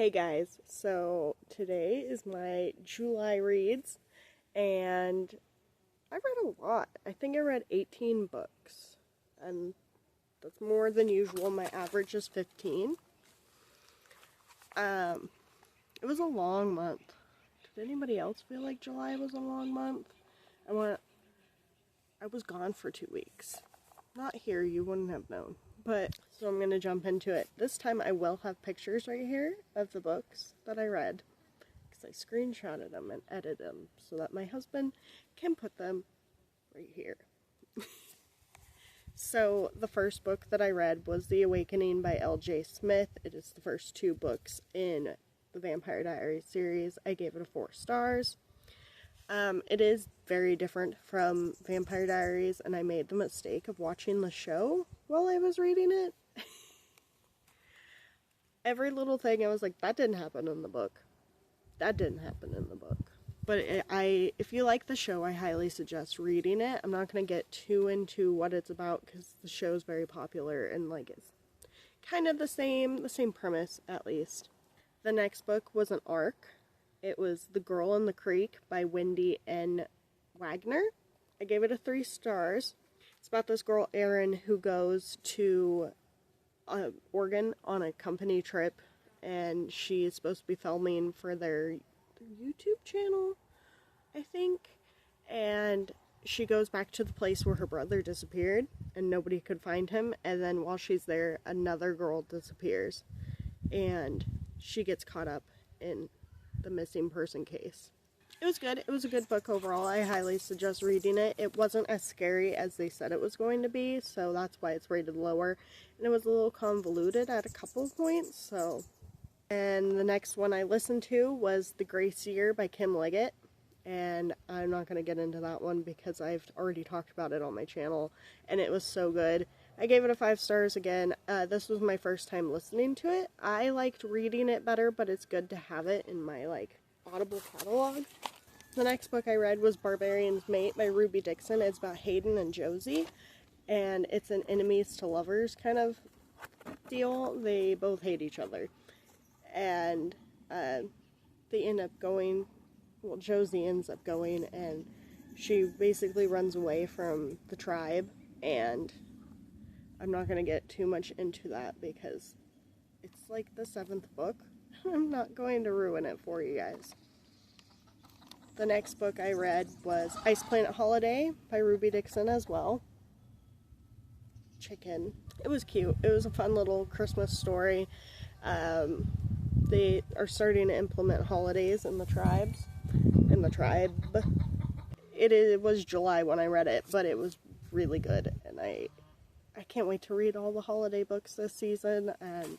Hey guys, so today is my July reads, and I read a lot. I think I read 18 books, and that's more than usual. My average is 15. It was a long month. Did anybody else feel like July was a long month? I was gone for 2 weeks. Not here, you wouldn't have known. But, so I'm going to jump into it. This time I will have pictures right here of the books that I read. Because I screenshotted them and edited them so that my husband can put them right here. So, the first book that I read was The Awakening by L.J. Smith. It is the first 2 books in the Vampire Diaries series. I gave it a 4 stars. It is very different from Vampire Diaries, and I made the mistake of watching the show while I was reading it. Every little thing I was like, that didn't happen in the book. That didn't happen in the book. But if you like the show, I highly suggest reading it. I'm not going to get too into what it's about because the show is very popular and like it's kind of the same premise at least. The next book was an arc. It was The Girl in the Creek by Wendy N. Wagner. I gave it a 3 stars. It's about this girl, Erin, who goes to Oregon on a company trip, and she is supposed to be filming for their YouTube channel, I think. And she goes back to the place where her brother disappeared, and nobody could find him. And then while she's there, another girl disappears, and she gets caught up in the missing person case. It was good. It was a good book overall. I highly suggest reading it. It wasn't as scary as they said it was going to be, so that's why it's rated lower. And it was a little convoluted at a couple of points, so. And the next one I listened to was The Grace Year by Kim Liggett. And I'm not going to get into that one because I've already talked about it on my channel, and it was so good. I gave it a 5 stars again. This was my first time listening to it. I liked reading it better, but it's good to have it in my, Audible catalog. The next book I read was Barbarian's Mate by Ruby Dixon. It's about Hayden and Josie, and it's an enemies to lovers kind of deal. They both hate each other, and they end up going, well, Josie ends up going, and she basically runs away from the tribe, and I'm not going to get too much into that because it's like the 7th book. I'm not going to ruin it for you guys. The next book I read was Ice Planet Holiday by Ruby Dixon as well. Chicken. It was cute. It was a fun little Christmas story. They are starting to implement holidays in the tribe. It was July when I read it, but it was really good, and I can't wait to read all the holiday books this season, and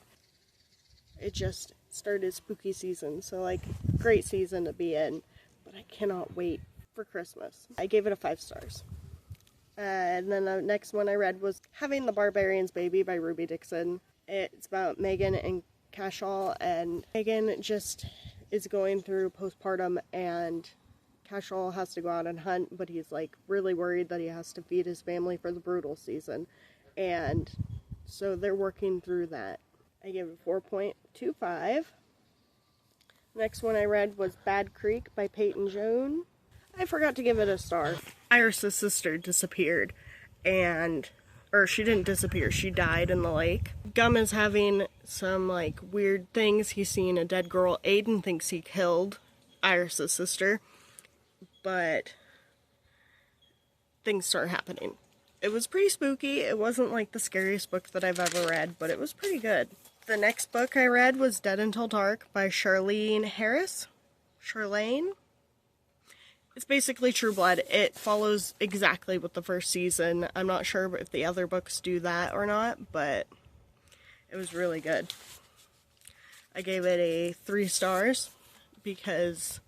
it just started spooky season, so great season to be in, but I cannot wait for Christmas. I gave it a 5 stars. And then the next one I read was Having the Barbarian's Baby by Ruby Dixon. It's about Megan and Cashel, and Megan just is going through postpartum, and Cashel has to go out and hunt, but he's really worried that he has to feed his family for the brutal season. And so they're working through that. I gave it 4.25. Next one I read was Bad Creek by Peyton Joan. I forgot to give it a star. Iris' sister disappeared, or she didn't disappear, she died in the lake. Gum is having some weird things. He's seeing a dead girl. Aiden thinks he killed Iris' sister, but things start happening. It was pretty spooky. It wasn't the scariest book that I've ever read, but it was pretty good. The next book I read was Dead Until Dark by Charlaine Harris. Charlaine? It's basically True Blood. It follows exactly with the first season. I'm not sure if the other books do that or not, but it was really good. I gave it a 3 stars because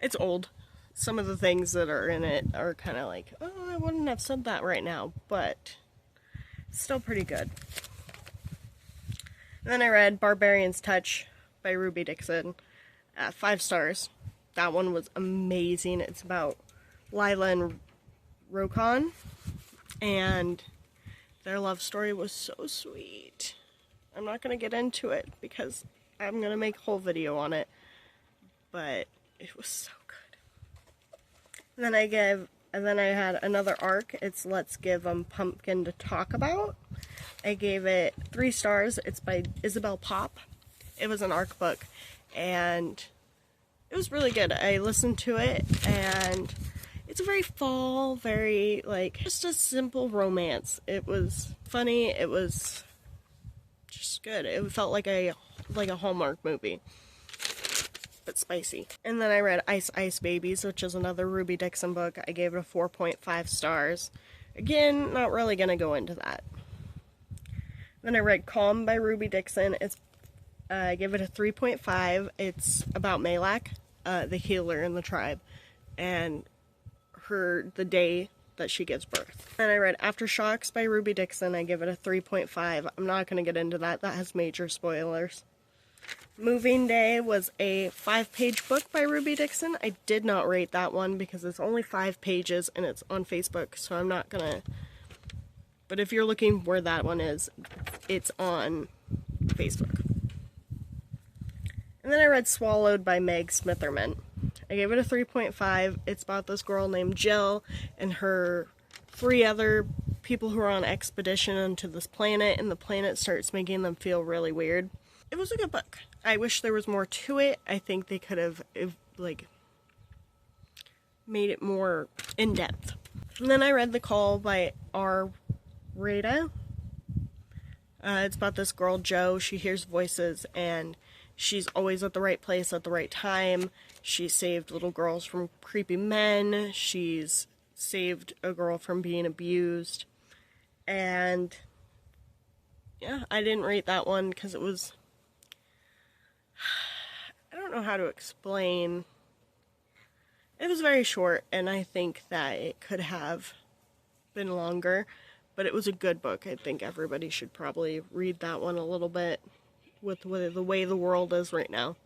it's old. Some of the things that are in it are kind of oh, I wouldn't have said that right now, but it's still pretty good. And then I read Barbarian's Touch by Ruby Dixon. 5 stars. That one was amazing. It's about Lila and Rokon, and their love story was so sweet. I'm not going to get into it because I'm gonna make a whole video on it, but it was so good. And then I had another arc. It's Let's Give 'em Pumpkin to Talk About. I gave it 3 stars. It's by Isabel Pop. It was an arc book, and it was really good. I listened to it, and it's a very fall, very, like, just a simple romance. It was funny. It was just good. It felt like a Hallmark movie, but spicy. And then I read Ice Ice Babies, which is another Ruby Dixon book. I gave it a 4.5 stars. Again, not really gonna go into that. Then I read Calm by Ruby Dixon. I give it a 3.5. It's about Malak, the healer in the tribe, and the day that she gives birth. And I read Aftershocks by Ruby Dixon. I give it a 3.5. I'm not going to get into that. That has major spoilers. Moving Day was a 5-page book by Ruby Dixon. I did not rate that one because it's only 5 pages and it's on Facebook, so I'm not gonna. But if you're looking where that one is, it's on Facebook. And then I read Swallowed by Meg Smitherman. I gave it a 3.5. It's about this girl named Jill and her 3 other people who are on expedition onto this planet, and the planet starts making them feel really weird. It was a good book. I wish there was more to it. I think they could have, like, made it more in-depth. And then I read The Call by R. Rada. It's about this girl, Jo. She hears voices, and she's always at the right place at the right time. She saved little girls from creepy men. She's saved a girl from being abused. And yeah, I didn't rate that one because it was... I don't know how to explain. It was very short, and I think that it could have been longer. But it was a good book. I think everybody should probably read that one a little bit with the way the world is right now.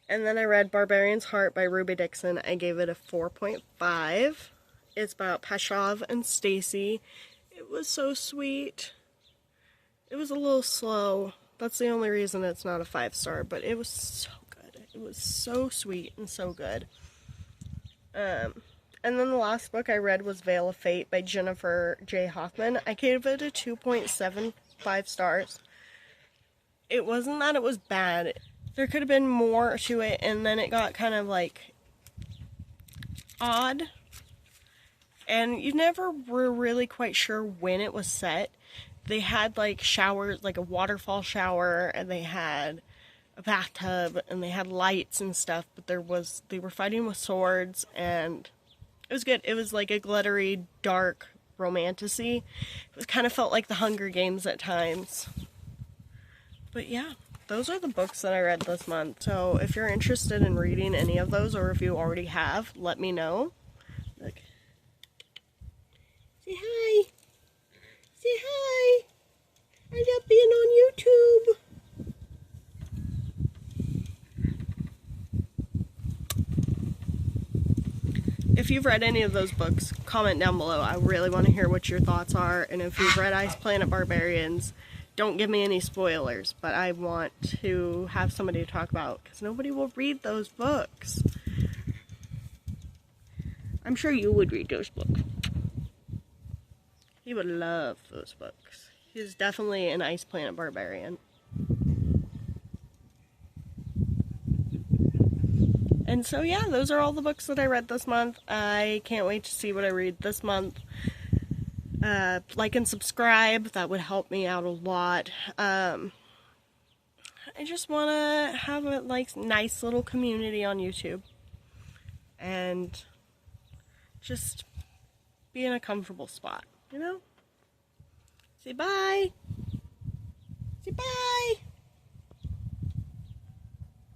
And then I read Barbarian's Heart by Ruby Dixon. I gave it a 4.5. It's about Pashav and Stacy. It was so sweet. It was a little slow. That's the only reason it's not a 5-star, but it was so good. It was so sweet and so good. And then the last book I read was Veil of Fate by Jennifer J. Hoffman. I gave it a 2.75 stars. It wasn't that it was bad. There could have been more to it, and then it got kind of, like, odd. And you never were really quite sure when it was set. They had, like, showers, like a waterfall shower, and they had a bathtub, and they had lights and stuff, but they were fighting with swords, and it was good. It was like a glittery, dark romantasy. It kind of felt like the Hunger Games at times. But yeah, those are the books that I read this month. So if you're interested in reading any of those, or if you already have, let me know. Look. Say hi. Say hi. I love being on YouTube. If you've read any of those books, comment down below. I really want to hear what your thoughts are. And if you've read Ice Planet Barbarians, don't give me any spoilers. But I want to have somebody to talk about, because nobody will read those books. I'm sure you would read those books. He would love those books. He's definitely an Ice Planet Barbarian. And so yeah, those are all the books that I read this month. I can't wait to see what I read this month. Like and subscribe, that would help me out a lot. I just want to have a nice little community on YouTube. And just be in a comfortable spot, you know? Say bye! Say bye!